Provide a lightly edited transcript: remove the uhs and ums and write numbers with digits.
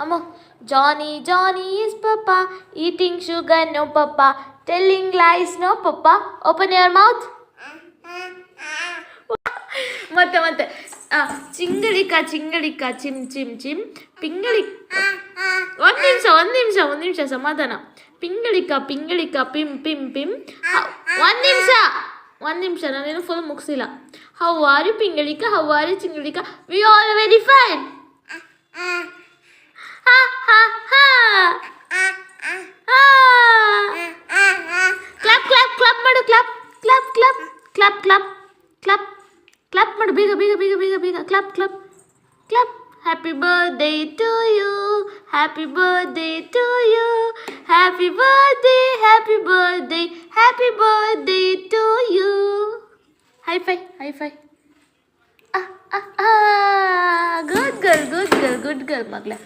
ಅಮ್ಮ. Johnny, Johnny is Papa, eating sugar, no Papa, telling lies, no Papa. Open your mouth. ಮತ್ತೆ ಚಿಂಗಳಿಕ ಚಿಂಗಳಿಕ ಚಿಮ್ ಚಿಮ್ ಚಿಮ್ ಪಿಂಗಳಿಕ. ಒಂದು ನಿಮಿಷ ಸಮಾಧಾನ. ಪಿಂಗಳಿಕ ಪಿಂಗಳಿಕ ಪಿಮ್ ಪಿಮ್ ಪಿಮ್. ಒಂದು ನಿಮಿಷ ನಾನೇನು ಫುಲ್ ಮುಗಿಸಿಲ್ಲ. ಹೌ ಆರ್ ಯು ಪಿಂಗಳಿಕ, ಹೌ ಆರ್ ಯು ಚಿಂಗಳಿಕ, we all very fine. Clap clap clap ಮಾಡು. Clap clap clap clap clap clap clap ಮಾಡು. ಬೇಗ ಬೇಗ ಬೇಗ ಬೇಗ ಬೇಗ clap clap clap. Happy birthday to you, happy birthday to you, happy birthday, happy birthday, happy birthday to you. High five high five. Good girl good girl good girl ಮಗಳೇ.